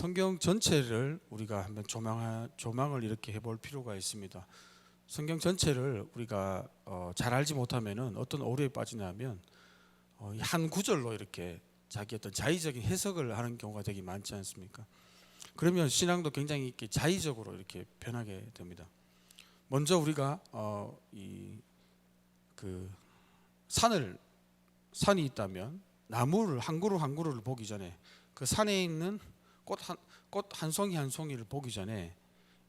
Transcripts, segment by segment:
성경 전체를 우리가 한번 조망을 이렇게 해볼 필요가 있습니다. 성경 전체를 우리가 잘 알지 못하면은 어떤 오류에 빠지냐면 한 구절로 이렇게 자기 어떤 자의적인 해석을 하는 경우가 되게 많지 않습니까? 그러면 신앙도 굉장히 이렇게 자의적으로 이렇게 변하게 됩니다. 먼저 우리가 산이 있다면 나무를 한 그루 한 그루를 보기 전에 그 산에 있는 꽃 한 송이 한 송이를 보기 전에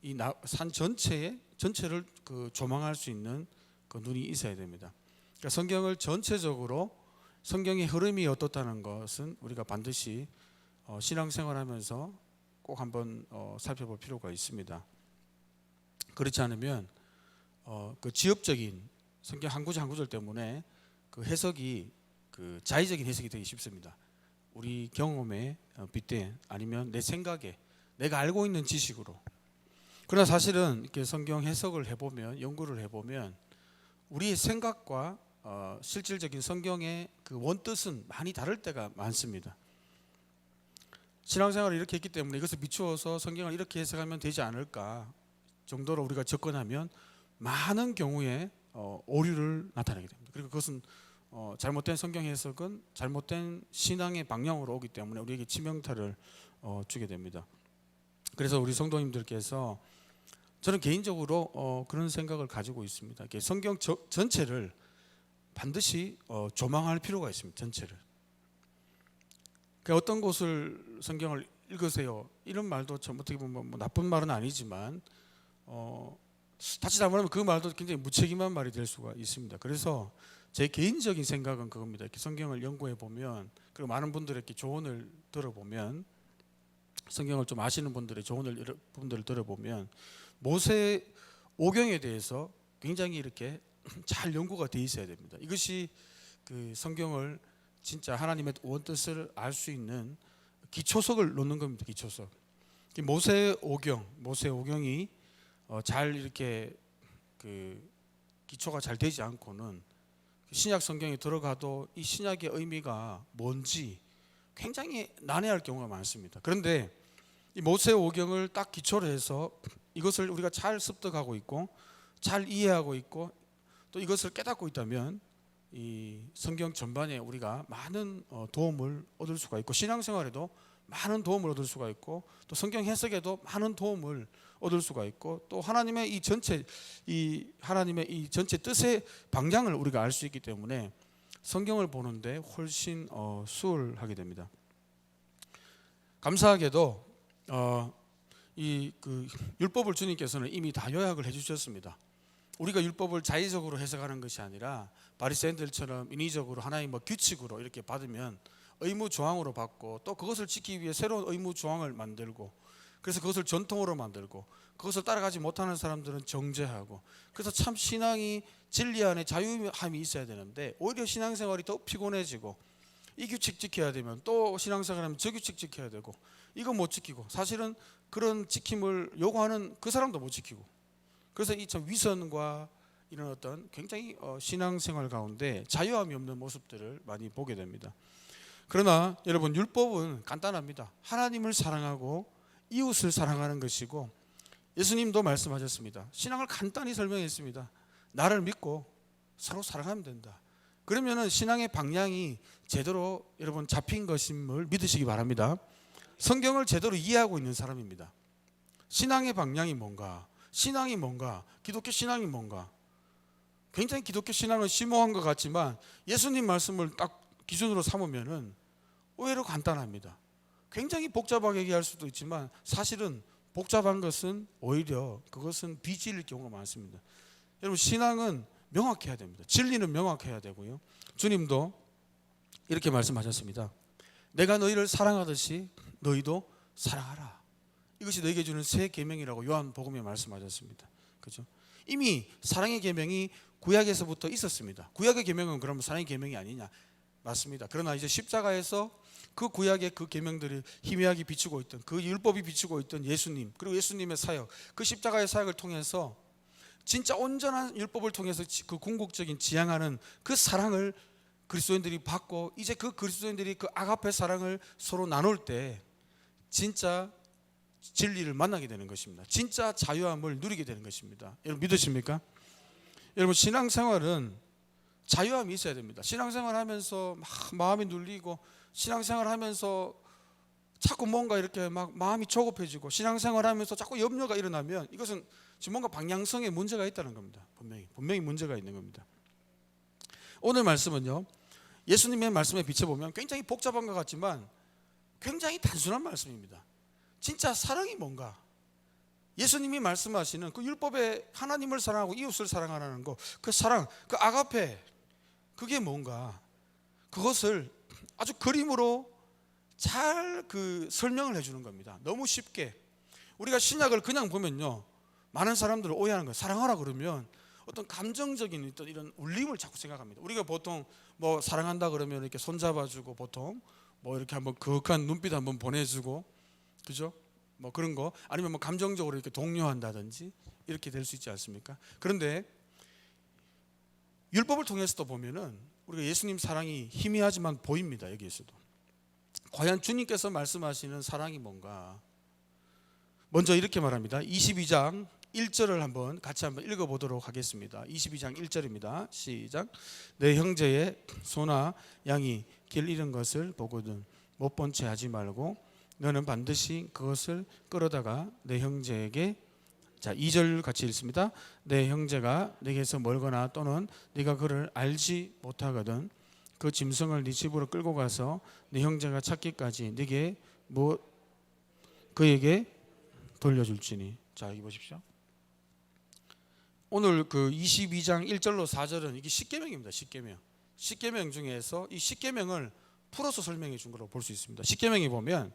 이 산 전체를 조망할 수 있는 그 눈이 있어야 됩니다. 그러니까 성경을 전체적으로 성경의 흐름이 어떻다는 것은 우리가 반드시 신앙생활하면서 꼭 한번 살펴볼 필요가 있습니다. 그렇지 않으면 그 지엽적인 성경 한 구절 한 구절 때문에 그 해석이 그 자의적인 해석이 되기 쉽습니다. 우리 경험에 빗댄 아니면 내 생각에 내가 알고 있는 지식으로. 그러나 사실은 이렇게 성경 해석을 해보면 연구를 해보면 우리의 생각과 실질적인 성경의 그 원뜻은 많이 다를 때가 많습니다. 신앙생활을 이렇게 했기 때문에 이것을 비추어서 성경을 이렇게 해석하면 되지 않을까 정도로 우리가 접근하면 많은 경우에 오류를 나타내게 됩니다. 그리고 그것은 잘못된 성경 해석은 잘못된 신앙의 방향으로 오기 때문에 우리에게 치명타를 주게 됩니다. 그래서 우리 성도님들께서 저는 개인적으로 그런 생각을 가지고 있습니다. 성경 전체를 반드시 조망할 필요가 있습니다. 전체를. 어떤 곳을 성경을 읽으세요. 이런 말도 참 어떻게 보면 뭐 나쁜 말은 아니지만 다시 잘못하면 그 말도 굉장히 무책임한 말이 될 수가 있습니다. 그래서 제 개인적인 생각은 그겁니다. 이렇게 성경을 연구해 보면 그리고 많은 분들에게 조언을 들어보면 성경을 좀 아시는 분들의 분들을 들어보면 모세 오경에 대해서 굉장히 이렇게 잘 연구가 돼 있어야 됩니다. 이것이 그 성경을 진짜 하나님의 원뜻을 알 수 있는 기초석을 놓는 겁니다. 기초석. 모세 오경이 잘 이렇게 그 기초가 잘 되지 않고는 신약 성경에 들어가도 이 신약의 의미가 뭔지 굉장히 난해할 경우가 많습니다. 그런데 이 모세 오경을 딱 기초로 해서 이것을 우리가 잘 습득하고 있고 잘 이해하고 있고 또 이것을 깨닫고 있다면 이 성경 전반에 우리가 많은 도움을 얻을 수가 있고 신앙생활에도 많은 도움을 얻을 수가 있고 또 성경 해석에도 많은 도움을 얻을 수가 있고 또 하나님의 이 전체 뜻의 방향을 우리가 알 수 있기 때문에 성경을 보는데 훨씬 수월하게 됩니다. 감사하게도 그 율법을 주님께서는 이미 다 요약을 해주셨습니다. 우리가 율법을 자의적으로 해석하는 것이 아니라 바리새인들처럼 인위적으로 하나의 규칙으로 이렇게 받으면 의무 조항으로 받고 또 그것을 지키기 위해 새로운 의무 조항을 만들고 그래서 그것을 전통으로 만들고 그것을 따라가지 못하는 사람들은 정죄하고 그래서 참 신앙이 진리 안에 자유함이 있어야 되는데 오히려 신앙생활이 더 피곤해지고 이 규칙 지켜야 되면 또 신앙생활하면 저 규칙 지켜야 되고 이거 못 지키고 사실은 그런 지킴을 요구하는 그 사람도 못 지키고 그래서 이 참 위선과 이런 어떤 굉장히 신앙생활 가운데 자유함이 없는 모습들을 많이 보게 됩니다. 그러나 여러분 율법은 간단합니다. 하나님을 사랑하고 이웃을 사랑하는 것이고 예수님도 말씀하셨습니다. 신앙을 간단히 설명했습니다. 나를 믿고 서로 사랑하면 된다. 그러면은 신앙의 방향이 제대로 여러분 잡힌 것임을 믿으시기 바랍니다. 성경을 제대로 이해하고 있는 사람입니다. 신앙의 방향이 뭔가, 신앙이 뭔가, 기독교 신앙이 뭔가. 굉장히 기독교 신앙은 심오한 것 같지만 예수님 말씀을 딱 기준으로 삼으면은 의외로 간단합니다. 굉장히 복잡하게 얘기할 수도 있지만 사실은 복잡한 것은 오히려 그것은 비진리일 경우가 많습니다. 여러분 신앙은 명확해야 됩니다. 진리는 명확해야 되고요. 주님도 이렇게 말씀하셨습니다. 내가 너희를 사랑하듯이 너희도 사랑하라. 이것이 너희에게 주는 새 계명이라고 요한복음에 말씀하셨습니다. 그렇죠? 이미 사랑의 계명이 구약에서부터 있었습니다. 구약의 계명은 그러면 사랑의 계명이 아니냐? 맞습니다. 그러나 이제 십자가에서 그 구약의 그 계명들이 희미하게 비추고 있던 그 율법이 비추고 있던 예수님 그리고 예수님의 사역 그 십자가의 사역을 통해서 진짜 온전한 율법을 통해서 그 궁극적인 지향하는 그 사랑을 그리스도인들이 받고 이제 그 그리스도인들이 그 아가페 사랑을 서로 나눌 때 진짜 진리를 만나게 되는 것입니다. 진짜 자유함을 누리게 되는 것입니다. 여러분 믿으십니까? 여러분 신앙생활은 자유함이 있어야 됩니다. 신앙생활 하면서 막 마음이 눌리고 신앙생활 하면서 자꾸 뭔가 이렇게 막 마음이 조급해지고 신앙생활 하면서 자꾸 염려가 일어나면 이것은 지금 뭔가 방향성에 문제가 있다는 겁니다. 분명히 문제가 있는 겁니다. 오늘 말씀은요, 예수님의 말씀에 비춰보면 굉장히 복잡한 것 같지만 굉장히 단순한 말씀입니다. 진짜 사랑이 뭔가, 예수님이 말씀하시는 그 율법에 하나님을 사랑하고 이웃을 사랑하라는 거, 그 사랑, 그 아가페, 그게 뭔가, 그것을 아주 그림으로 잘 설명을 해주는 겁니다. 너무 쉽게. 우리가 신약을 그냥 보면요, 많은 사람들을 오해하는 거예요. 사랑하라 그러면 어떤 감정적인 어떤 이런 울림을 자꾸 생각합니다. 우리가 보통 뭐 사랑한다 그러면 이렇게 손잡아주고, 보통 뭐 이렇게 한번 그윽한 눈빛 한번 보내주고, 그죠? 뭐 그런 거, 아니면 뭐 감정적으로 이렇게 독려한다든지 이렇게 될 수 있지 않습니까? 그런데 율법을 통해서도 보면은 우리가 예수님 사랑이 희미하지만 보입니다. 여기에서도 과연 주님께서 말씀하시는 사랑이 뭔가, 먼저 이렇게 말합니다. 22장 1절을 같이 한번 읽어보도록 하겠습니다. 22장 1절입니다. 시작. 내 형제의 소나 양이 길 잃은 것을 보거든 못 본 채 하지 말고 너는 반드시 그것을 끌어다가 내 형제에게, 자 2절 같이 읽습니다. 내 형제가 내게서 멀거나 또는 네가 그를 알지 못하거든 그 짐승을 네 집으로 끌고 가서 네 형제가 찾기까지 네게 그에게 돌려줄지니. 자 여기 보십시오. 오늘 그 22장 1절로 4절은 이게 십계명입니다. 십계명 중에서 이 십계명을 풀어서 설명해 준 거로 볼 수 있습니다. 십계명에 보면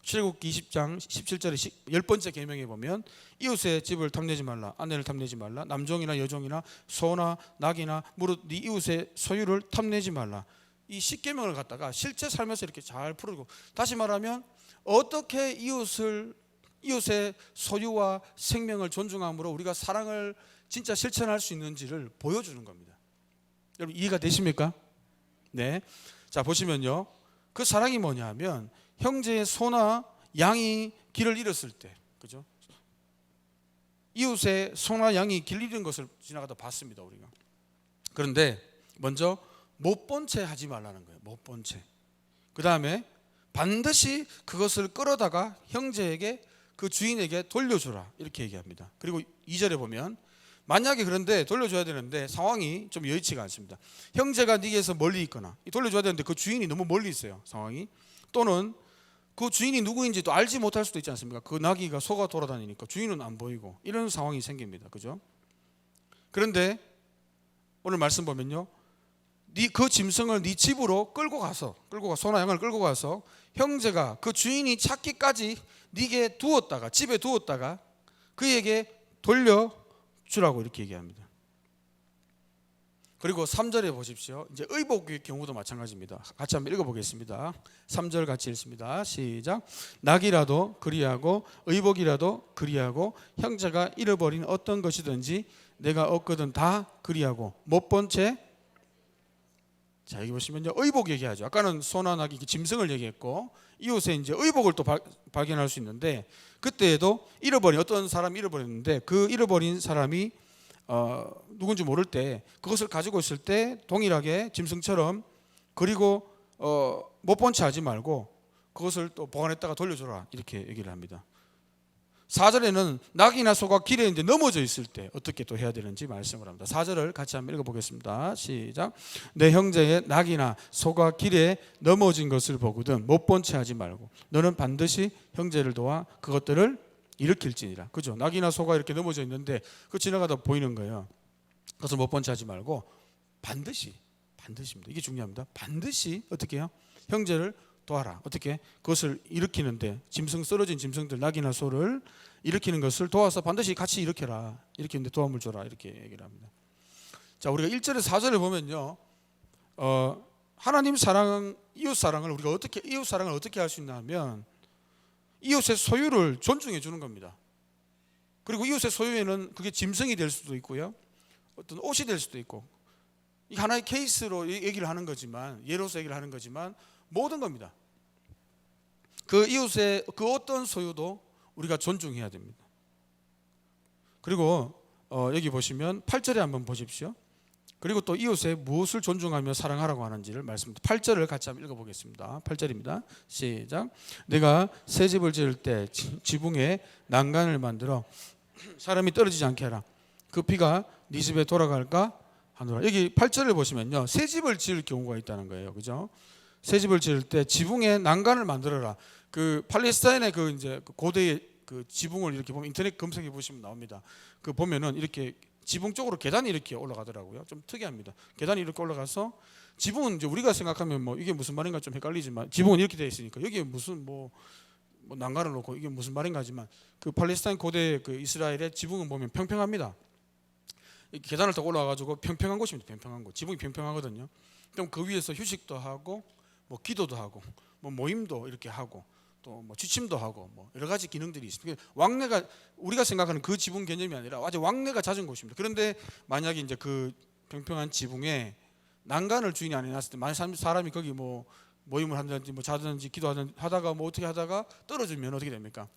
출애굽기 20장 17절의 10번째 계명에 보면 이웃의 집을 탐내지 말라, 아내를 탐내지 말라, 남종이나 여종이나 소나 낙이나 무릇 네 이웃의 소유를 탐내지 말라. 이 십계명을 갖다가 실제 삶에서 이렇게 잘 풀고, 다시 말하면 어떻게 이웃의 소유와 생명을 존중함으로 우리가 사랑을 진짜 실천할 수 있는지를 보여주는 겁니다. 여러분 이해가 되십니까? 네. 자 보시면요, 그 사랑이 뭐냐면 형제의 소나 양이 길을 잃었을 때, 그죠? 이웃의 소나 양이 길 잃은 것을 지나가다 봤습니다, 우리가. 그런데 먼저 못 본 채 하지 말라는 거예요. 못 본 채. 그 다음에 반드시 그것을 끌어다가 형제에게, 그 주인에게 돌려주라, 이렇게 얘기합니다. 그리고 2절에 보면 만약에 그런데 돌려줘야 되는데 상황이 좀 여의치가 않습니다. 형제가 네게서 멀리 있거나, 돌려줘야 되는데 그 주인이 너무 멀리 있어요, 상황이. 또는 그 주인이 누구인지 또 알지 못할 수도 있지 않습니까? 그 나귀가 소가 돌아다니니까 주인은 안 보이고, 이런 상황이 생깁니다. 그죠? 그런데 오늘 말씀 보면요, 그 짐승을 네 집으로 끌고 가서 소나 양을 끌고 가서 형제가 그 주인이 찾기까지 네게 두었다가, 집에 두었다가 그에게 돌려주라고 이렇게 얘기합니다. 그리고 3절에 보십시오. 이제 의복의 경우도 마찬가지입니다. 같이 한번 읽어보겠습니다. 3절 같이 읽습니다. 시작. 낙이라도 그리하고 의복이라도 그리하고 형제가 잃어버린 어떤 것이든지 내가 얻거든 다 그리하고 못 본 채. 자 여기 보시면요, 의복 얘기하죠. 아까는 소나 낙이 짐승을 얘기했고, 이웃에 이제 의복을 또 발견할 수 있는데, 그때에도 어떤 사람이 잃어버렸는데 그 잃어버린 사람이 누군지 모를 때 그것을 가지고 있을 때 동일하게 짐승처럼, 그리고 못 본 채 하지 말고 그것을 또 보관했다가 돌려줘라, 이렇게 얘기를 합니다. 4절에는 낙이나 소가 길에 이제 넘어져 있을 때 어떻게 또 해야 되는지 말씀을 합니다. 4절을 같이 한번 읽어보겠습니다. 시작. 내 형제의 낙이나 소가 길에 넘어진 것을 보거든 못 본 채 하지 말고 너는 반드시 형제를 도와 그것들을 일으킬지니라. 그죠? 낙이나 소가 이렇게 넘어져 있는데 그 지나가다 보이는 거예요. 그것을 못 본 채 하지 말고 반드시입니다. 이게 중요합니다. 반드시 어떻게 해요? 형제를 도와라. 어떻게? 그것을 일으키는데, 쓰러진 짐승들, 낙이나 소를 일으키는 것을 도와서 반드시 같이 일으켜라. 일으키는데 도움을 줘라. 이렇게 얘기를 합니다. 자, 우리가 1절에서 4절을 보면요, 하나님 사랑, 이웃 사랑을 어떻게 할 수 있나 하면 이웃의 소유를 존중해 주는 겁니다. 그리고 이웃의 소유에는 그게 짐승이 될 수도 있고요, 어떤 옷이 될 수도 있고, 이 하나의 케이스로 얘기를 하는 거지만, 예로서 얘기를 하는 거지만 모든 겁니다. 그 이웃의 그 어떤 소유도 우리가 존중해야 됩니다. 그리고 여기 보시면 8절에 한번 보십시오. 그리고 또 이웃에 무엇을 존중하며 사랑하라고 하는지를 말씀드립니다. 8절을 같이 한번 읽어보겠습니다. 8절입니다. 시작. 내가 새 집을 지을 때 지붕에 난간을 만들어 사람이 떨어지지 않게 하라. 그 피가 네 집에 돌아갈까 하노라. 여기 8절을 보시면요, 새 집을 지을 경우가 있다는 거예요. 그죠? 새 집을 지을 때 지붕에 난간을 만들어라. 그 팔레스타인의 그 이제 고대의 그 지붕을 이렇게 보면 인터넷 검색해 보시면 나옵니다. 그 보면은 이렇게 지붕 쪽으로 계단이 이렇게 올라가더라고요. 좀 특이합니다. 계단이 이렇게 올라가서 지붕은 이제 우리가 생각하면 뭐 이게 무슨 말인가 좀 헷갈리지만 지붕은 이렇게 되어 있으니까 여기에 무슨 뭐 난간을 놓고 이게 무슨 말인가 하지만 그 팔레스타인 고대 그 이스라엘의 지붕은 보면 평평합니다. 계단을 타고 올라가가지고 평평한 곳입니다. 평평한 곳. 지붕이 평평하거든요. 그럼 그 위에서 휴식도 하고 뭐 기도도 하고 뭐 모임도 이렇게 하고 또 뭐 취침도 하고 뭐 여러 가지 기능들이 있습니다. 왕래가 우리가 생각하는 그 지붕 개념이 아니라 아주 왕래가 잦은 곳입니다. 그런데 만약에 이제 그 평평한 지붕에 난간을 주인이 안 해놨을 때 만약 사람이 거기 뭐 모임을 한다든지 뭐 자든지 기도하든지 하다가 뭐 어떻게 하다가 떨어지면 어떻게 됩니까?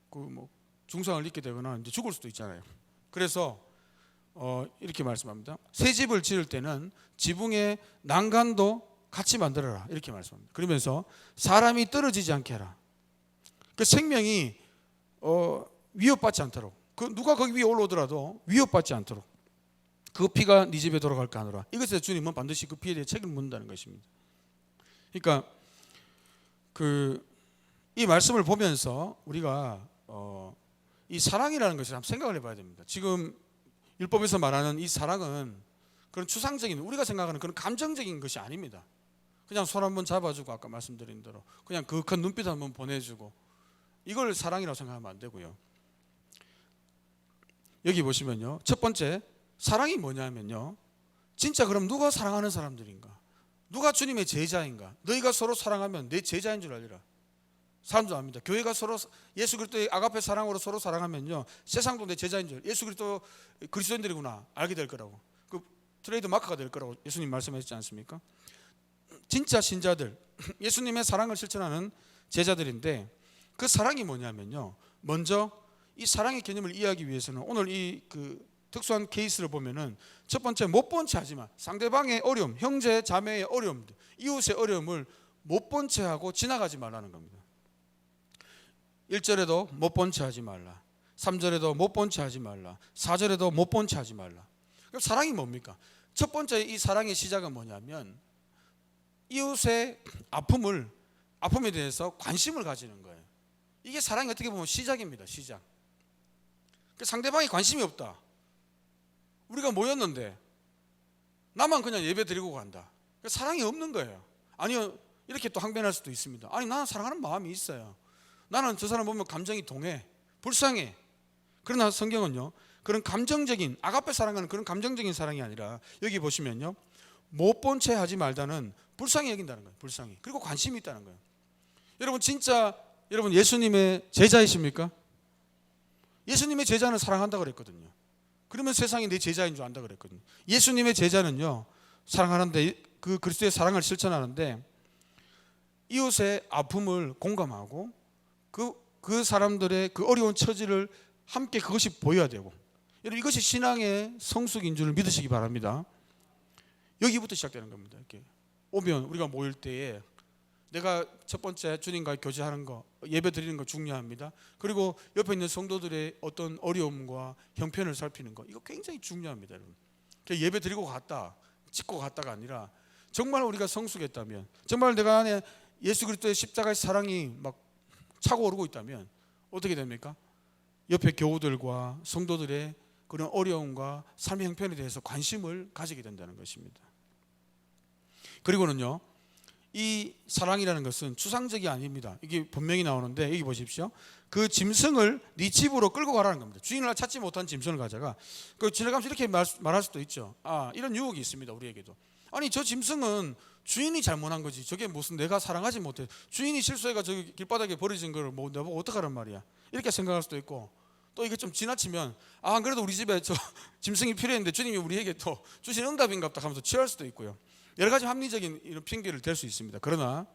그 뭐 중상을 입게 되거나 이제 죽을 수도 있잖아요. 그래서 이렇게 말씀합니다. 새 집을 지을 때는 지붕에 난간도 같이 만들어라 이렇게 말씀합니다. 그러면서 사람이 떨어지지 않게 해라. 그 생명이 위협받지 않도록 그 누가 거기 위에 올라오더라도 위협받지 않도록 그 피가 네 집에 돌아갈까 하노라. 이것에 주님은 반드시 그 피에 대해 책임을 묻는다는 것입니다. 그러니까 이 말씀을 보면서 우리가 이 사랑이라는 것을 한번 생각을 해봐야 됩니다. 지금 율법에서 말하는 이 사랑은 그런 추상적인 우리가 생각하는 그런 감정적인 것이 아닙니다. 그냥 손 한번 잡아주고 아까 말씀드린 대로 그냥 그윽한 눈빛 한번 보내주고 이걸 사랑이라고 생각하면 안 되고요. 여기 보시면요, 첫 번째 사랑이 뭐냐면요, 진짜 그럼 누가 사랑하는 사람들인가? 누가 주님의 제자인가? 너희가 서로 사랑하면 내 제자인 줄 알리라. 사람도 압니다. 교회가 서로 예수 그리스도의 아가페 사랑으로 서로 사랑하면요, 세상도 내 제자인 줄 예수 그리스도 그리스도인들이구나 알게 될 거라고. 그 트레이드 마크가 될 거라고 예수님 말씀하셨지 않습니까? 진짜 신자들, 예수님의 사랑을 실천하는 제자들인데 그 사랑이 뭐냐면요, 먼저 이 사랑의 개념을 이해하기 위해서는 오늘 이 특수한 케이스를 보면은 첫 번째 못 본 채 하지 마. 상대방의 어려움, 형제 자매의 어려움, 이웃의 어려움을 못 본 채 하고 지나가지 말라는 겁니다. 1절에도 못 본 채 하지 말라. 3절에도 못 본 채 하지 말라. 4절에도 못 본 채 하지 말라. 그럼 사랑이 뭡니까? 첫 번째 이 사랑의 시작은 뭐냐면 이웃의 아픔에 대해서 관심을 가지는 거예요. 이게 사랑이 어떻게 보면 시작입니다. 시작. 상대방이 관심이 없다. 우리가 모였는데 나만 그냥 예배 드리고 간다. 사랑이 없는 거예요. 아니요, 이렇게 또 항변할 수도 있습니다. 아니, 나는 사랑하는 마음이 있어요. 나는 저 사람 보면 감정이 동해, 불쌍해. 그러나 성경은요, 그런 감정적인 아가페 사랑은 그런 감정적인 사랑이 아니라 여기 보시면요, 못 본 채 하지 말다는 불쌍히 여긴다는 거예요. 불쌍히. 그리고 관심이 있다는 거예요. 여러분 진짜 여러분 예수님의 제자이십니까? 예수님의 제자는 사랑한다고 그랬거든요. 그러면 세상이 내 제자인 줄 안다 그랬거든요. 예수님의 제자는요, 사랑하는데 그 그리스도의 사랑을 실천하는데 이웃의 아픔을 공감하고 그 사람들의 그 어려운 처지를 함께 그것이 보여야 되고, 여러분 이것이 신앙의 성숙인 줄 믿으시기 바랍니다. 여기부터 시작되는 겁니다. 이렇게 오면 우리가 모일 때에 내가 첫 번째 주님과 교제하는 거, 예배 드리는 거 중요합니다. 그리고 옆에 있는 성도들의 어떤 어려움과 형편을 살피는 거, 이거 굉장히 중요합니다, 여러분. 예배 드리고 갔다, 찍고 갔다가 아니라 정말 우리가 성숙했다면, 정말 내가 안에 예수 그리스도의 십자가의 사랑이 막 차고 오르고 있다면 어떻게 됩니까? 옆에 교우들과 성도들의 그런 어려움과 삶의 형편에 대해서 관심을 가지게 된다는 것입니다. 그리고는요, 이 사랑이라는 것은 추상적이 아닙니다. 이게 분명히 나오는데 여기 보십시오. 그 짐승을 네 집으로 끌고 가라는 겁니다. 주인을 찾지 못한 짐승을 가져가. 지나가면서 이렇게 말할 수도 있죠. 이런 유혹이 있습니다, 우리에게도. 아니, 저 짐승은 주인이 잘못한 거지. 저게 무슨 내가 사랑하지 못해. 주인이 실수해가 저기 길바닥에 버려진 걸 뭐 내가 어떡하란 말이야. 이렇게 생각할 수도 있고, 또 이게 좀 지나치면 안 그래도 우리 집에 저 짐승이 필요했는데 주님이 우리에게 또 주신 응답인갑다 하면서 취할 수도 있고요. 여러 가지 합리적인 이런 핑계를 댈 수 있습니다. 그러나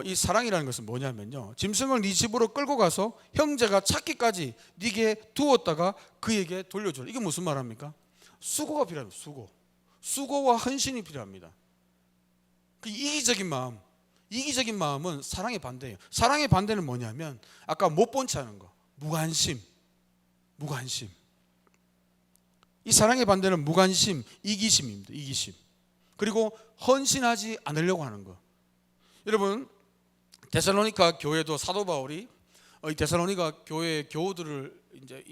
이 사랑이라는 것은 뭐냐면요, 짐승을 네 집으로 끌고 가서 형제가 찾기까지 네게 두었다가 그에게 돌려주라. 이게 무슨 말합니까? 수고가 필요합니다. 수고와 헌신이 필요합니다. 그 이기적인 마음은 사랑의 반대예요. 사랑의 반대는 뭐냐면 아까 못 본 채 하는 거, 무관심. 이 사랑의 반대는 무관심, 이기심입니다. 이기심. 그리고 헌신하지 않으려고 하는 거. 여러분, 데살로니가 교회도 사도 바울이 이 데살로니가 교회 교우들을 이제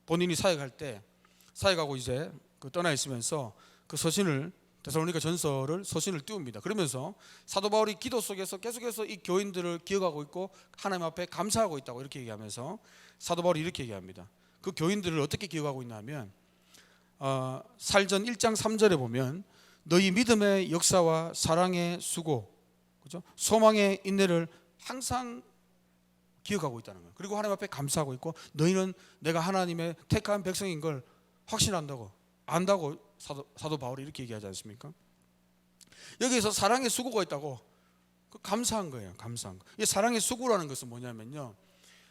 본인이 사역하고 이제 떠나 있으면서 그 서신을, 데살로니가 전서를 서신을 띄웁니다. 그러면서 사도 바울이 기도 속에서 계속해서 이 교인들을 기억하고 있고 하나님 앞에 감사하고 있다고 이렇게 얘기하면서 사도 바울이 이렇게 얘기합니다. 그 교인들을 어떻게 기억하고 있냐면 살전 1장 3절에 보면 너희 믿음의 역사와 사랑의 수고, 그죠? 소망의 인내를 항상 기억하고 있다는 거예요. 그리고 하나님 앞에 감사하고 있고 너희는 내가 하나님의 택한 백성인 걸 확신한다고, 안다고 사도 바울이 이렇게 얘기하지 않습니까? 여기에서 사랑의 수고가 있다고, 감사한 거예요. 감사한 거. 이 사랑의 수고라는 것은 뭐냐면요,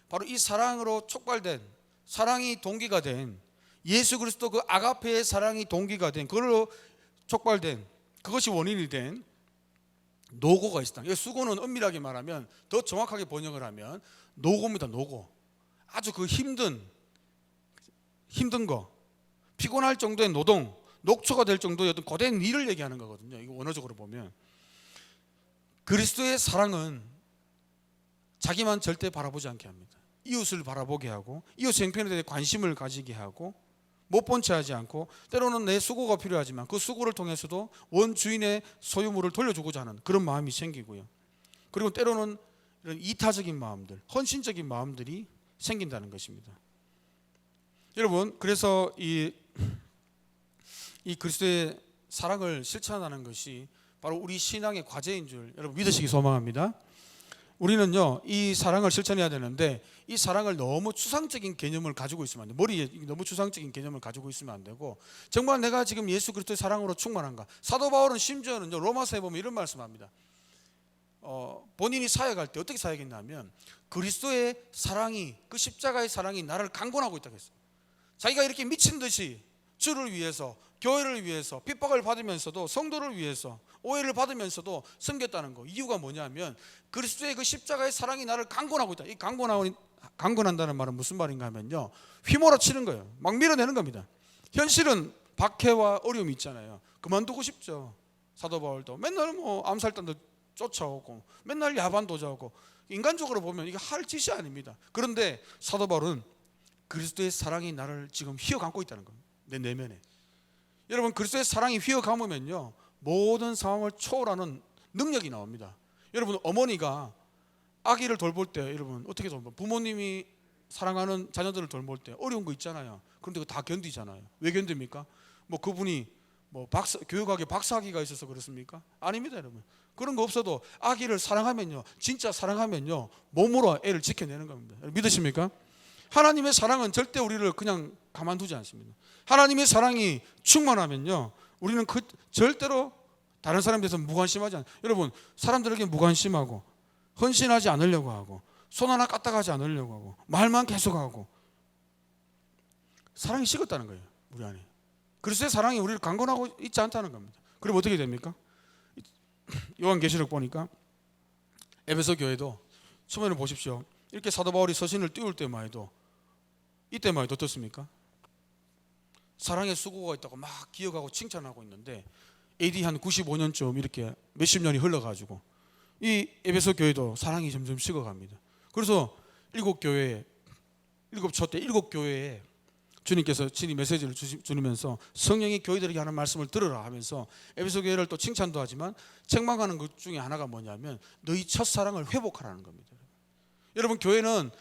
바로 이 사랑으로 촉발된, 사랑이 동기가 된, 예수 그리스도 그 아가페의 사랑이 동기가 된, 그걸로 촉발된, 그것이 원인이 된 노고가 있다. 이 수고는 엄밀하게 말하면, 더 정확하게 번역을 하면 노고입니다. 노고. 아주 그 힘든 거, 피곤할 정도의 노동, 녹초가 될 정도의 어떤 고된 일을 얘기하는 거거든요. 이거 원어적으로 보면. 그리스도의 사랑은 자기만 절대 바라보지 않게 합니다. 이웃을 바라보게 하고, 이웃 형편에 대해 관심을 가지게 하고, 못 본 채 하지 않고, 때로는 내 수고가 필요하지만 그 수고를 통해서도 원주인의 소유물을 돌려주고자 하는 그런 마음이 생기고요. 그리고 때로는 이런 이타적인 마음들, 헌신적인 마음들이 생긴다는 것입니다. 여러분, 그래서 이 그리스도의 사랑을 실천하는 것이 바로 우리 신앙의 과제인 줄 여러분 믿으시기 소망합니다. 우리는요, 이 사랑을 실천해야 되는데 이 사랑을 너무 추상적인 개념을 가지고 있으면 안 돼요. 머리에 너무 추상적인 개념을 가지고 있으면 안 되고, 정말 내가 지금 예수 그리스도의 사랑으로 충만한가. 사도 바울은 심지어는 로마서에 보면 이런 말씀합니다. 본인이 사역할 때 어떻게 사역했냐면 그리스도의 사랑이, 그 십자가의 사랑이 나를 강권하고 있다고 했어요. 자기가 이렇게 미친 듯이 주를 위해서, 교회를 위해서 핍박을 받으면서도, 성도를 위해서 오해를 받으면서도 섬겼다는 거. 이유가 뭐냐면 그리스도의 그 십자가의 사랑이 나를 강권하고 있다. 이 강권한다는 말은 무슨 말인가 하면요, 휘몰아치는 거예요. 막 밀어내는 겁니다. 현실은 박해와 어려움이 있잖아요. 그만두고 싶죠. 사도 바울도 맨날 암살단도 쫓아오고 맨날 야반 도주하고, 인간적으로 보면 이게 할 짓이 아닙니다. 그런데 사도 바울은 그리스도의 사랑이 나를 지금 휘어감고 있다는 겁니다. 내 내면에. 여러분, 그리스도의 사랑이 휘어감으면요, 모든 상황을 초월하는 능력이 나옵니다. 여러분, 어머니가 아기를 돌볼 때 여러분 어떻게 돌봐요? 부모님이 사랑하는 자녀들을 돌볼 때 어려운 거 있잖아요. 그런데 그거 다 견디잖아요. 왜 견딥니까? 그분이 교육학에 박사학위가 있어서 그렇습니까? 아닙니다, 여러분. 그런 거 없어도 아기를 사랑하면요, 진짜 사랑하면요, 몸으로 애를 지켜내는 겁니다. 믿으십니까? 하나님의 사랑은 절대 우리를 그냥 가만두지 않습니다. 하나님의 사랑이 충만하면요, 우리는 절대로 다른 사람에 대해서 무관심하지 않아요. 여러분, 사람들에게 무관심하고 헌신하지 않으려고 하고 손 하나 까딱하지 않으려고 하고 말만 계속하고, 사랑이 식었다는 거예요, 우리 안에. 그리스도의 사랑이 우리를 강권하고 있지 않다는 겁니다. 그럼 어떻게 됩니까? 요한계시록 보니까 에베소 교회도 처음에는 보십시오. 이렇게 사도 바울이 서신을 띄울 때만 해도, 이때만 해도 어떻습니까? 사랑의 수고가 있다고 막 기억하고 칭찬하고 있는데 AD 한 95년쯤 이렇게 몇십 년이 흘러가지고 이 에베소 교회도 사랑이 점점 식어갑니다. 그래서 일곱 교회에 주님께서 친히 메시지를 주시면서 성령이 교회들에게 하는 말씀을 들으라 하면서 에베소 교회를 또 칭찬도 하지만 책망하는 것 중에 하나가 뭐냐면 너희 첫사랑을 회복하라는 겁니다. 여러분, 교회는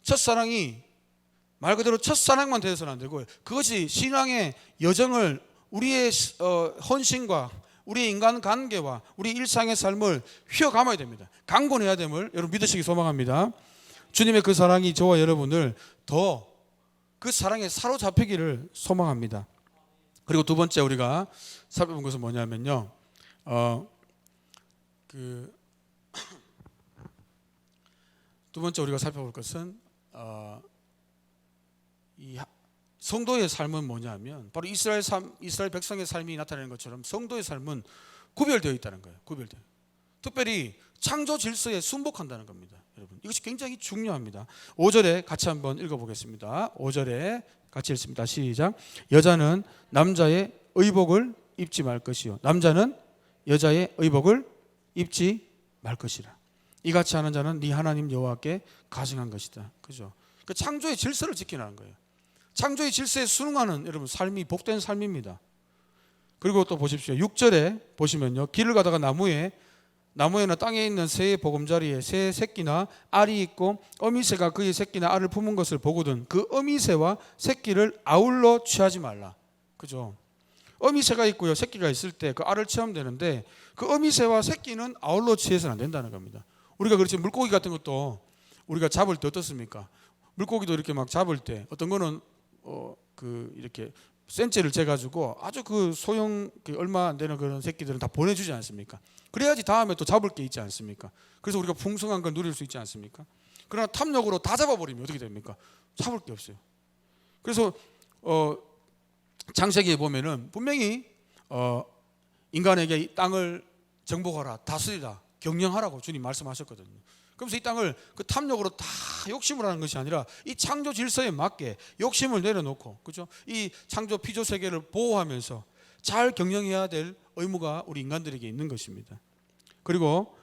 첫사랑이 말 그대로 첫사랑만 되어서는 안 되고, 그것이 신앙의 여정을, 우리의 헌신과 우리의 인간관계와 우리 일상의 삶을 휘어감아야 됩니다. 강권해야 됨을 여러분 믿으시기 소망합니다. 주님의 그 사랑이 저와 여러분을 더 그 사랑에 사로잡히기를 소망합니다. 그리고 두 번째 우리가 살펴본 것은 뭐냐면요, 그 두 번째 우리가 살펴볼 것은 이 성도의 삶은 뭐냐면 바로 이스라엘 백성의 삶이 나타내는 것처럼 성도의 삶은 구별되어 있다는 거예요. 구별되어. 특별히 창조 질서에 순복한다는 겁니다. 여러분, 이것이 굉장히 중요합니다. 5절에 같이 한번 읽어보겠습니다. 5절에 같이 읽습니다. 시작. 여자는 남자의 의복을 입지 말 것이요 남자는 여자의 의복을 입지 말 것이라. 이같이 하는 자는 네 하나님 여호와께 가증한 것이다. 그죠? 그 창조의 질서를 지키라는 거예요. 창조의 질서에 순응하는 여러분 삶이 복된 삶입니다. 그리고 또 보십시오. 6절에 보시면요. 길을 가다가 나무에는 땅에 있는 새의 보금자리에 새의 새끼나 알이 있고 어미새가 그의 새끼나 알을 품은 것을 보거든 그 어미새와 새끼를 아울러 취하지 말라. 그죠? 어미새가 있고요. 새끼가 있을 때 그 알을 취하면 되는데 그 어미새와 새끼는 아울러 취해서는 안 된다는 겁니다. 우리가 그렇지 물고기 같은 것도 우리가 잡을 때 어떻습니까? 물고기도 이렇게 막 잡을 때 어떤 거는 이렇게 센치를 재가지고 아주 그 소형 얼마 안 되는 그런 새끼들은 다 보내주지 않습니까? 그래야지 다음에 또 잡을 게 있지 않습니까? 그래서 우리가 풍성한 걸 누릴 수 있지 않습니까? 그러나 탐욕으로 다 잡아버리면 어떻게 됩니까? 잡을 게 없어요. 그래서 창세기에 보면은 분명히 인간에게 이 땅을 정복하라, 다스리라, 경영하라고 주님 말씀하셨거든요. 그러면서 이 땅을 그 탐욕으로 다 욕심을 하는 것이 아니라 이 창조 질서에 맞게 욕심을 내려놓고, 그죠? 이 창조 피조 세계를 보호하면서 잘 경영해야 될 의무가 우리 인간들에게 있는 것입니다. 그리고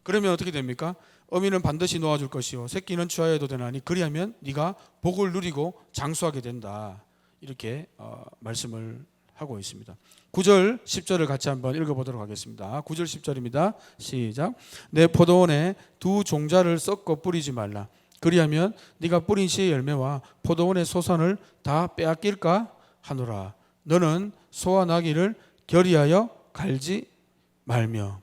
그러면 어떻게 됩니까? 어미는 반드시 놓아줄 것이요 새끼는 취하여도 되나니 그리하면 네가 복을 누리고 장수하게 된다. 이렇게 말씀을 하고 있습니다. 9절 10절을 같이 한번 읽어보도록 하겠습니다. 9절 10절입니다. 시작. 내 포도원에 두 종자를 섞어 뿌리지 말라. 그리하면 네가 뿌린 씨의 열매와 포도원의 소산을 다 빼앗길까 하노라. 너는 소와 나귀를 결의하여 갈지 말며.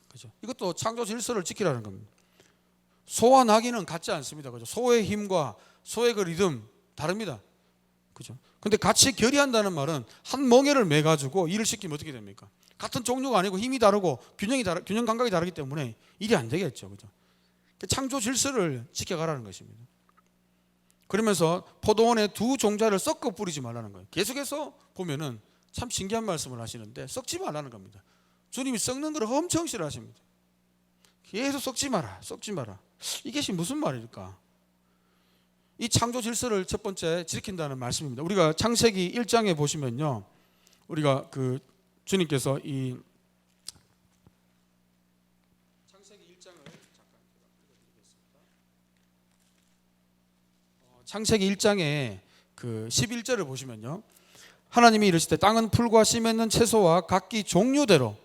그죠? 이것도 창조 질서를 지키라는 겁니다. 소와 나귀는 같지 않습니다. 그죠? 소의 힘과 소의 그 리듬 다릅니다. 그죠? 근데 같이 결의한다는 말은 한 멍에를 매 가지고 일을 시키면 어떻게 됩니까? 같은 종류가 아니고 힘이 다르고 균형 감각이 다르기 때문에 일이 안 되겠죠. 그죠? 창조 질서를 지켜가라는 것입니다. 그러면서 포도원에 두 종자를 섞어 뿌리지 말라는 거예요. 계속해서 보면은 참 신기한 말씀을 하시는데 섞지 말라는 겁니다. 주님이 섞는 걸 엄청 싫어하십니다. 계속 섞지 마라, 섞지 마라. 이것이 무슨 말일까? 이 창조 질서를 첫 번째 지킨다는 말씀입니다. 우리가 창세기 1장에 보시면요, 우리가 그 주님께서 이 창세기 1장을 잠깐 읽어드리겠습니다. 창세기 1장에 그 11절을 보시면요, 하나님이 이르시되 땅은 풀과 씨 맺는 채소와 각기 종류대로,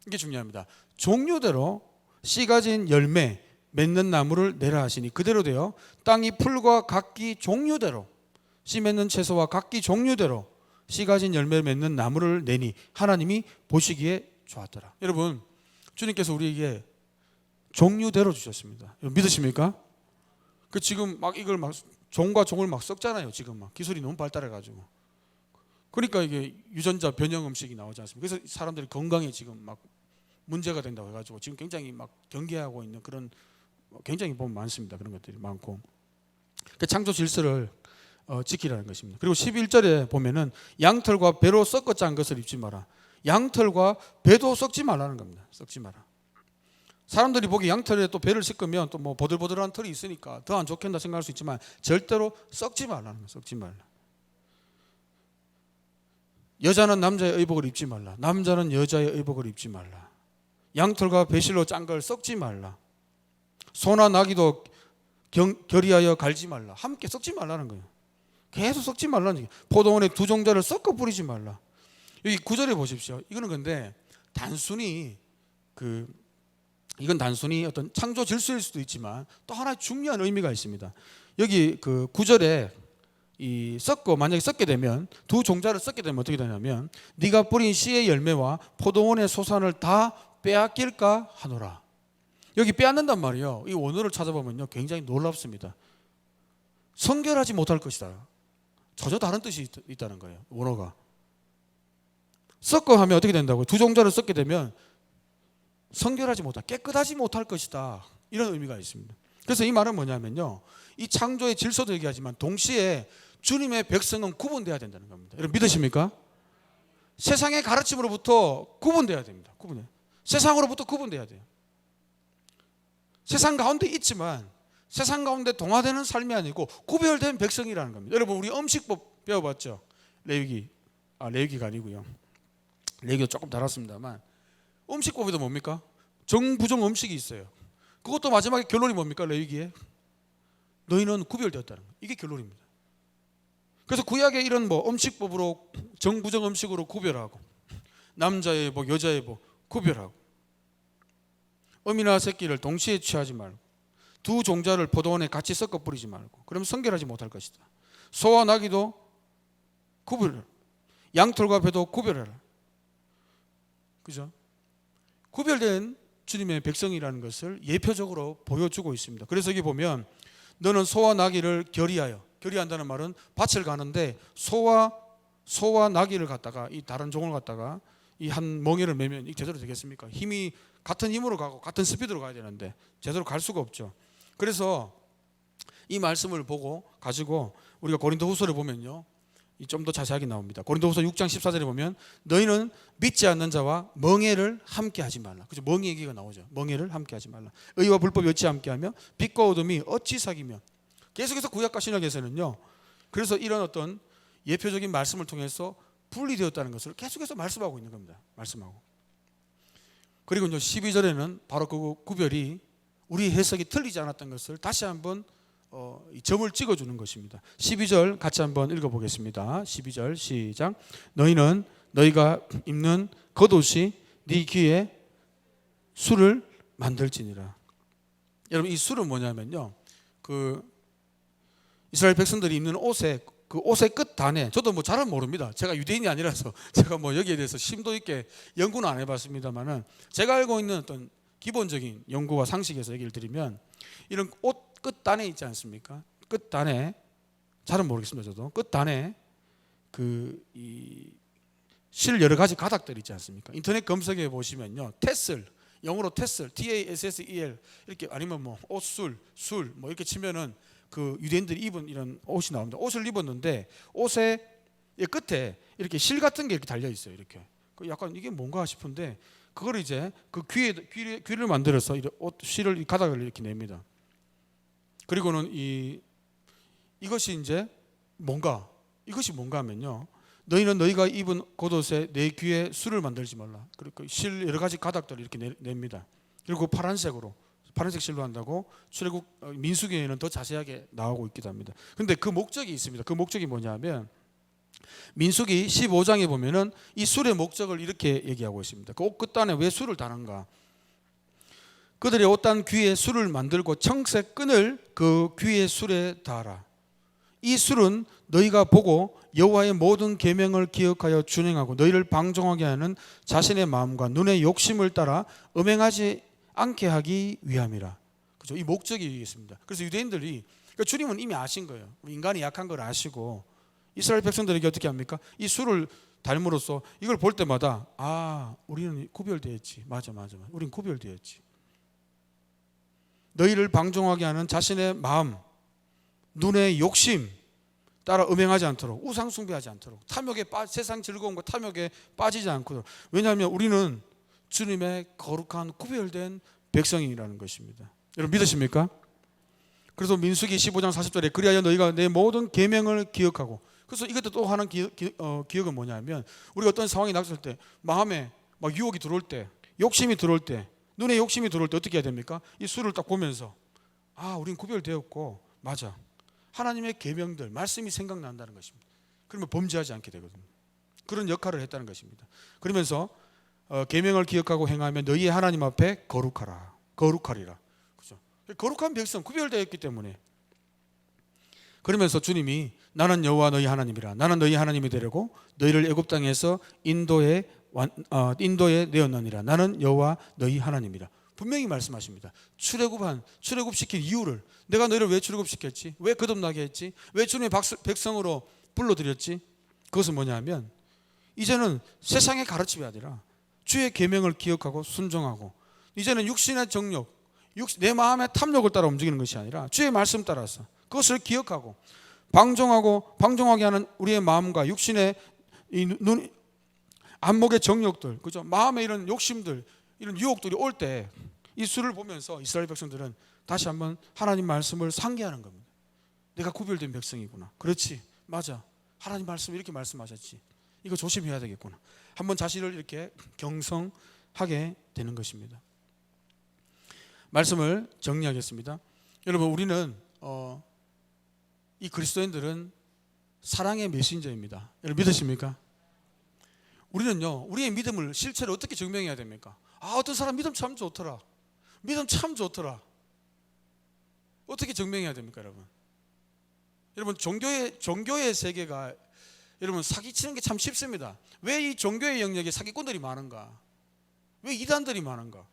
이게 중요합니다. 종류대로 씨 가진 열매 맺는 나무를 내라 하시니 그대로 되어 땅이 풀과 각기 종류대로 씨 맺는 채소와 각기 종류대로 씨 가진 열매 맺는 나무를 내니 하나님이 보시기에 좋았더라. 여러분, 주님께서 우리에게 종류대로 주셨습니다. 여러분 믿으십니까? 그 지금 막 이걸 막 종과 종을 막 섞잖아요. 지금 막 기술이 너무 발달해 가지고. 그러니까 이게 유전자 변형 음식이 나오지 않습니까? 그래서 사람들이 건강에 지금 막 문제가 된다고 해가지고 지금 굉장히 막 경계하고 있는 그런 굉장히 보면 많습니다. 그런 것들이 많고. 창조 질서를 지키라는 것입니다. 그리고 11절에 보면은 양털과 배로 섞어 짠 것을 입지 마라. 양털과 배도 섞지 말라는 겁니다. 섞지 마라. 사람들이 보기 양털에 또 배를 섞으면 또 뭐 보들보들한 털이 있으니까 더 안 좋겠다 생각할 수 있지만 절대로 섞지 말라는 거예요. 섞지 말라. 여자는 남자의 의복을 입지 말라. 남자는 여자의 의복을 입지 말라. 양털과 배실로 짠 걸 섞지 말라. 소나 나귀도 결의하여 갈지 말라. 함께 섞지 말라는 거예요. 계속 섞지 말라는 거예요. 포도원에 두 종자를 섞어 뿌리지 말라. 여기 9절에 보십시오. 이거는 근데 이건 단순히 어떤 창조 질서일 수도 있지만 또 하나의 중요한 의미가 있습니다. 여기 그 9절에 만약에 섞게 되면 두 종자를 섞게 되면 어떻게 되냐면 네가 뿌린 씨의 열매와 포도원의 소산을 다 빼앗길까 하노라. 여기 빼앗는단 말이에요. 이 원어를 찾아보면요 굉장히 놀랍습니다. 성결하지 못할 것이다. 전혀 다른 뜻이 있다는 거예요. 원어가. 섞어 하면 어떻게 된다고요? 두 종자를 섞게 되면 성결하지 못할, 깨끗하지 못할 것이다, 이런 의미가 있습니다. 그래서 이 말은 뭐냐면요, 이 창조의 질서도 얘기하지만 동시에 주님의 백성은 구분돼야 된다는 겁니다. 여러분 믿으십니까? 세상의 가르침으로부터 구분돼야 됩니다. 세상으로부터 구분돼야 돼요. 세상 가운데 있지만 세상 가운데 동화되는 삶이 아니고 구별된 백성이라는 겁니다. 여러분 우리 음식법 배워봤죠? 레위기가 아니고요. 레위기도 조금 다뤘습니다만, 음식법에도 뭡니까? 정부정 음식이 있어요. 그것도 마지막에 결론이 뭡니까? 레위기에 너희는 구별되었다는 거예요. 이게 결론입니다. 그래서 구약의 이런 음식법으로 정부정 음식으로 구별하고, 남자의 복, 여자의 복 구별하고, 어미나 새끼를 동시에 취하지 말고, 두 종자를 포도원에 같이 섞어 뿌리지 말고, 그러면 성결하지 못할 것이다. 소와 나귀도 구별해라. 양털과 배도 구별해라. 그죠? 구별된 주님의 백성이라는 것을 예표적으로 보여주고 있습니다. 그래서 여기 보면 너는 소와 나귀를 결의하여, 결의한다는 말은 밭을 가는데 소와 나귀를 갖다가, 이 다른 종을 갖다가 이 한 멍에를 매면 이 제대로 되겠습니까? 힘이 같은 힘으로 가고 같은 스피드로 가야 되는데 제대로 갈 수가 없죠. 그래서 이 말씀을 가지고 우리가 고린도후서를 보면요, 좀 더 자세하게 나옵니다. 고린도후서 6장 14절에 보면 너희는 믿지 않는 자와 멍에를 함께 하지 말라. 그죠? 멍에 얘기가 나오죠. 멍에를 함께 하지 말라. 의와 불법이 어찌 함께 하며 빛과 어둠이 어찌 사귀며. 계속해서 구약과 신약에서는요, 그래서 이런 어떤 예표적인 말씀을 통해서 분리되었다는 것을 계속해서 말씀하고 있는 겁니다. 말씀하고. 그리고 12절에는 바로 그 구별이 우리 해석이 틀리지 않았던 것을 다시 한번 점을 찍어주는 것입니다. 12절 같이 한번 읽어보겠습니다. 12절 시작. 너희는 너희가 입는 겉옷이 네 귀에 술을 만들지니라. 여러분 이 술은 뭐냐면요, 그 이스라엘 백성들이 입는 옷의 그 옷의 끝단에, 저도 잘은 모릅니다. 제가 유대인이 아니라서 제가 여기에 대해서 심도 있게 연구는 안 해봤습니다만은, 제가 알고 있는 어떤 기본적인 연구와 상식에서 얘기를 드리면, 이런 옷 끝단에 있지 않습니까? 끝단에, 잘은 모르겠습니다. 저도 끝단에 실 여러 가지 가닥들 있지 않습니까? 인터넷 검색해 보시면요, 테슬, 영어로 테슬, TASSEL 이렇게, 아니면 옷술, 술 이렇게 치면은 그 유대인들이 입은 이런 옷이 나옵니다. 옷을 입었는데 옷의 끝에 이렇게 실 같은 게 이렇게 달려 있어요. 이렇게 약간 이게 뭔가 싶은데, 그걸 이제 그 귀를 만들어서 옷 실을, 가닥을 이렇게 냅니다. 그리고는 이것이 뭔가 하면요, 너희는 너희가 입은 겉옷에 내 귀에 술을 만들지 말라. 그리고 실 여러 가지 가닥들을 이렇게 냅니다. 그리고 파란색 실로 한다고 출애굽 민수기에는 더 자세하게 나오고 있기도 합니다. 그런데 그 목적이 있습니다. 그 목적이 뭐냐면, 민수기 15장에 보면은 이 술의 목적을 이렇게 얘기하고 있습니다. 그 옷 끝단에 왜 술을 다는가? 그들의 옷단 귀에 술을 만들고 청색 끈을 그 귀의 술에 달아. 이 술은 너희가 보고 여호와의 모든 계명을 기억하여 준행하고 너희를 방종하게 하는 자신의 마음과 눈의 욕심을 따라 음행하지 않게 하기 위함이라. 그죠? 이 목적이 있습니다. 그래서 유대인들이, 그러니까 주님은 이미 아신 거예요. 인간이 약한 걸 아시고 이스라엘 백성들에게 어떻게 합니까? 이 술을 닮으로써 이걸 볼 때마다 우리는 구별되었지. 맞아. 우리는 구별되었지. 너희를 방종하게 하는 자신의 마음, 눈의 욕심 따라 음행하지 않도록, 우상 숭배하지 않도록, 세상 즐거움과 탐욕에 빠지지 않도록. 왜냐하면 우리는 주님의 거룩한 구별된 백성이라는 것입니다. 여러분 믿으십니까? 그래서 민수기 15장 40절에 그리하여 너희가 내 모든 계명을 기억하고. 그래서 이것도 또 하는 기억은 뭐냐면, 우리가 어떤 상황이 닥쳤을 때, 마음에 유혹이 들어올 때, 욕심이 들어올 때, 눈에 욕심이 들어올 때 어떻게 해야 됩니까? 이 술을 딱 보면서 우린 구별되었고, 맞아, 하나님의 계명들, 말씀이 생각난다는 것입니다. 그러면 범죄하지 않게 되거든요. 그런 역할을 했다는 것입니다. 그러면서 계명을 기억하고 행하면 너희의 하나님 앞에 거룩하리라. 그죠? 거룩한 백성, 구별되었기 때문에. 그러면서 주님이 나는 여호와 너희 하나님이라. 나는 너희 하나님이 되려고 너희를 애굽 땅에서 인도에 내었느니라. 나는 여호와 너희 하나님이라. 분명히 말씀하십니다. 출애굽시킨 이유를, 내가 너희를 왜 출애굽시켰지? 왜 거듭나게 했지? 왜 주님의 백성으로 불러들였지? 그것은 뭐냐면, 이제는 세상의 가르침이 아니라 주의 계명을 기억하고 순종하고 이제는 육신의 정욕, 내 마음의 탐욕을 따라 움직이는 것이 아니라 주의 말씀 따라서 그것을 기억하고 방종하게 하는 우리의 마음과 육신의 안목의 정욕들, 그죠? 마음의 이런 욕심들, 이런 유혹들이 올 때 이 수를 보면서 이스라엘 백성들은 다시 한번 하나님 말씀을 상기하는 겁니다. 내가 구별된 백성이구나. 그렇지, 맞아. 하나님 말씀 이렇게 말씀하셨지. 이거 조심해야 되겠구나. 한번 자신을 이렇게 경성하게 되는 것입니다. 말씀을 정리하겠습니다. 여러분, 우리는 이 그리스도인들은 사랑의 메신저입니다. 여러분 믿으십니까? 우리는요, 우리의 믿음을 실체로 어떻게 증명해야 됩니까? 어떤 사람 믿음 참 좋더라. 믿음 참 좋더라. 어떻게 증명해야 됩니까, 여러분? 여러분, 종교의 세계가 여러분 사기치는 게 참 쉽습니다. 왜 이 종교의 영역에 사기꾼들이 많은가? 왜 이단들이 많은가?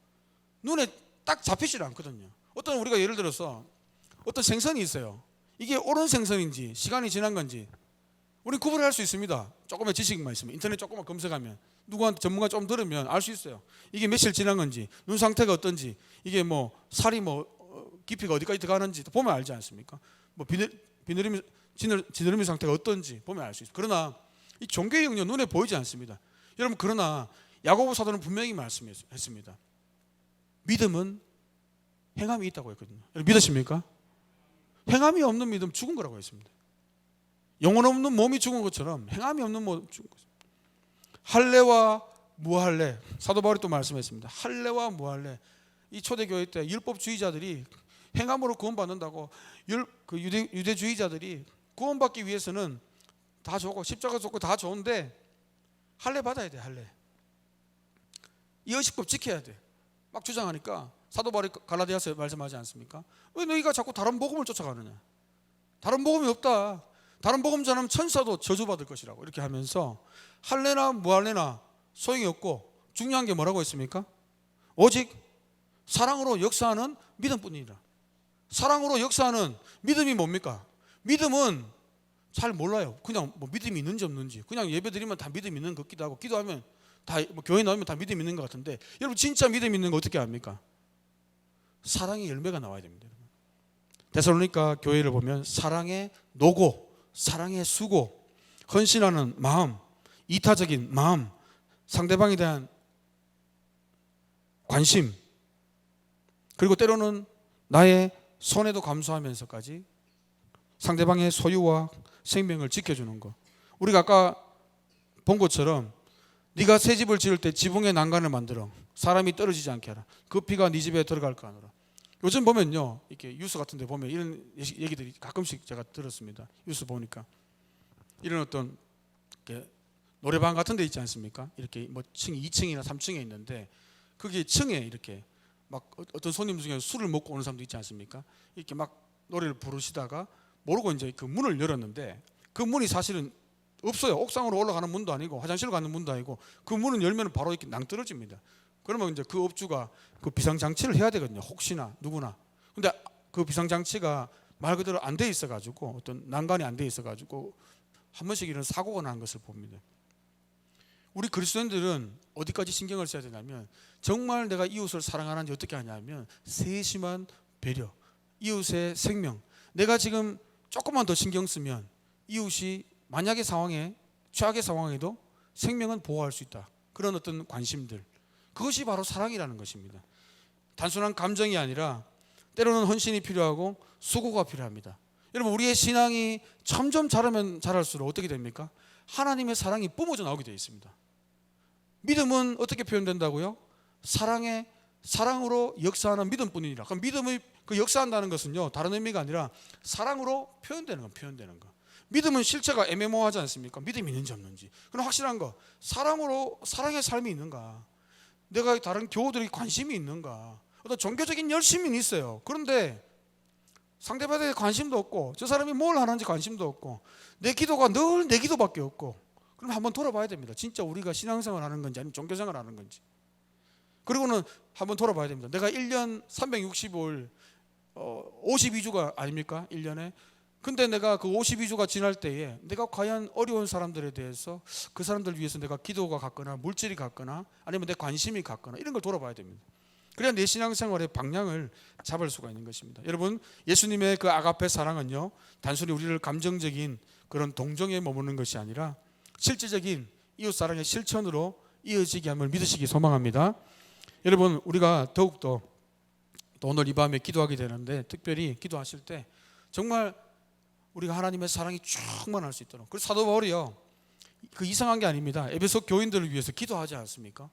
눈에 딱 잡히질 않거든요. 어떤 우리가 예를 들어서 어떤 생선이 있어요. 이게 옳은 생선인지 시간이 지난 건지 우리 구분할 수 있습니다. 조금의 지식만 있으면, 인터넷 조금만 검색하면, 누구한테 전문가 좀 들으면 알 수 있어요. 이게 며칠 지난 건지, 눈 상태가 어떤지, 이게 뭐 살이 뭐 깊이가 어디까지 들어가는지 보면 알지 않습니까? 뭐 지느러미 상태가 어떤지 보면 알 수 있어요. 그러나 이 종교의 영역 눈에 보이지 않습니다. 여러분, 그러나 야고보 사도는 분명히 말씀했습니다. 믿음은 행함이 있다고 했거든요. 여러분 믿으십니까? 행함이 없는 믿음 죽은 거라고 했습니다. 영혼 없는 몸이 죽은 것처럼 행함이 없는 몸이 죽은 것입니다. 할례와 무할례, 사도 바울이 또 말씀했습니다. 할례와 무할례, 이 초대교회 때 율법주의자들이 행함으로 구원받는다고, 유대주의자들이 구원받기 위해서는 다 좋고 십자가 좋고 다 좋은데 할례 받아야 돼. 할례, 이 의식법 지켜야 돼 막 주장하니까 사도 바울이 갈라디아서에 말씀하지 않습니까? 왜 너희가 자꾸 다른 복음을 쫓아가느냐? 다른 복음이 없다. 다른 복음 전하면 천사도 저주받을 것이라고 이렇게 하면서 할례나 무할례나 소용이 없고 중요한 게 뭐라고 했습니까? 오직 사랑으로 역사하는 믿음뿐이라. 사랑으로 역사하는 믿음이 뭡니까? 믿음은 잘 몰라요. 그냥 뭐 믿음이 있는지 없는지, 그냥 예배드리면 다 믿음 있는 것 같기도 하고, 기도하면 다 뭐 교회 나오면 다 믿음 있는 것 같은데, 여러분 진짜 믿음 있는 거 어떻게 압니까? 사랑의 열매가 나와야 됩니다. 데살로니가 교회를 보면 사랑의 노고, 사랑의 수고, 헌신하는 마음, 이타적인 마음, 상대방에 대한 관심, 그리고 때로는 나의 손해도 감수하면서까지 상대방의 소유와 생명을 지켜주는 것. 우리가 아까 본 것처럼 네가 새 집을 지을 때 지붕에 난간을 만들어 사람이 떨어지지 않게 하라. 그 피가 네 집에 들어갈까 하노라. 요즘 보면요, 이렇게 뉴스 같은 데 보면 이런 얘기들이 가끔씩 제가 들었습니다. 뉴스 보니까 이런 어떤 노래방 같은 데 있지 않습니까? 이렇게 뭐 층 2층이나 3층에 있는데 거기 층에 이렇게 막 어떤 손님 중에 술을 먹고 오는 사람도 있지 않습니까? 이렇게 막 노래를 부르시다가 모르고 이제 그 문을 열었는데 그 문이 사실은 없어요. 옥상으로 올라가는 문도 아니고 화장실로 가는 문도 아니고 그 문은 열면 바로 이렇게 낭떠러집니다. 그러면 이제 그 업주가 그 비상장치를 해야 되거든요. 혹시나 누구나. 근데 그 비상장치가 말 그대로 안 돼 있어 가지고, 어떤 난간이 안 돼 있어 가지고 한 번씩 이런 사고가 나는 것을 봅니다. 우리 그리스도인들은 어디까지 신경을 써야 되냐면, 정말 내가 이웃을 사랑하는지 어떻게 하냐면 세심한 배려, 이웃의 생명. 내가 지금 조금만 더 신경 쓰면 이웃이 만약의 상황에, 최악의 상황에도 생명은 보호할 수 있다. 그런 어떤 관심들, 그것이 바로 사랑이라는 것입니다. 단순한 감정이 아니라 때로는 헌신이 필요하고 수고가 필요합니다. 여러분, 우리의 신앙이 점점 자라면 자랄수록 어떻게 됩니까? 하나님의 사랑이 뿜어져 나오게 되어 있습니다. 믿음은 어떻게 표현된다고요? 사랑으로 역사하는 믿음뿐이니라. 그럼 믿음의 그 역사한다는 것은요, 다른 의미가 아니라 사랑으로 표현되는 거. 믿음은 실체가 애매모호하지 않습니까? 믿음이 있는지 없는지. 그럼 확실한 거, 사랑의 삶이 있는가? 내가 다른 교우들에게 관심이 있는가? 어떤 종교적인 열심은 있어요. 그런데 상대방에 관심도 없고, 저 사람이 뭘 하는지 관심도 없고, 내 기도가 늘 내 기도밖에 없고, 그럼 한번 돌아봐야 됩니다. 진짜 우리가 신앙생활 하는 건지 아니면 종교생활 하는 건지. 그리고는 한번 돌아봐야 됩니다. 내가 1년 365일 52주가 아닙니까? 1년에. 근데 내가 그 52주가 지날 때에 내가 과연 어려운 사람들에 대해서, 그 사람들 위해서 내가 기도가 갔거나 물질이 갔거나 아니면 내 관심이 갔거나 이런 걸 돌아봐야 됩니다. 그래야 내 신앙생활의 방향을 잡을 수가 있는 것입니다. 여러분, 예수님의 그 아가페 사랑은요, 단순히 우리를 감정적인 그런 동정에 머무는 것이 아니라 실질적인 이웃사랑의 실천으로 이어지게 함을 믿으시기 소망합니다. 여러분, 우리가 더욱더 또 오늘 이 밤에 기도하게 되는데, 특별히 기도하실 때 정말 우리가 하나님의 사랑이 충만할 수 있도록, 그래서 사도 바울이요, 그 이상한 게 아닙니다. 에베소 교인들을 위해서 기도하지 않습니까?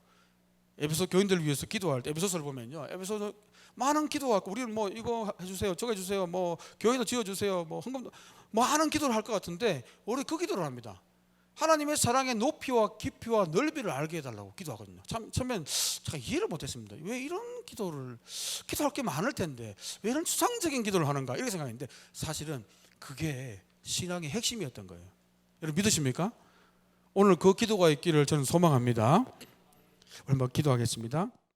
에베소 교인들을 위해서 기도할 때 에베소서를 보면요, 에베소는 많은 기도하고, 우리는 뭐 이거 해주세요, 저거 해주세요, 뭐 교회도 지어주세요, 뭐 헌금도, 많은 기도를 할 것 같은데 우리 그 기도를 합니다. 하나님의 사랑의 높이와 깊이와 넓이를 알게 해달라고 기도하거든요. 참 처음엔 제가 이해를 못했습니다. 왜 이런 기도를, 기도할 게 많을 텐데 왜 이런 추상적인 기도를 하는가, 이렇게 생각했는데 사실은 그게 신앙의 핵심이었던 거예요. 여러분 믿으십니까? 오늘 그 기도가 있기를 저는 소망합니다. 얼마 기도하겠습니다.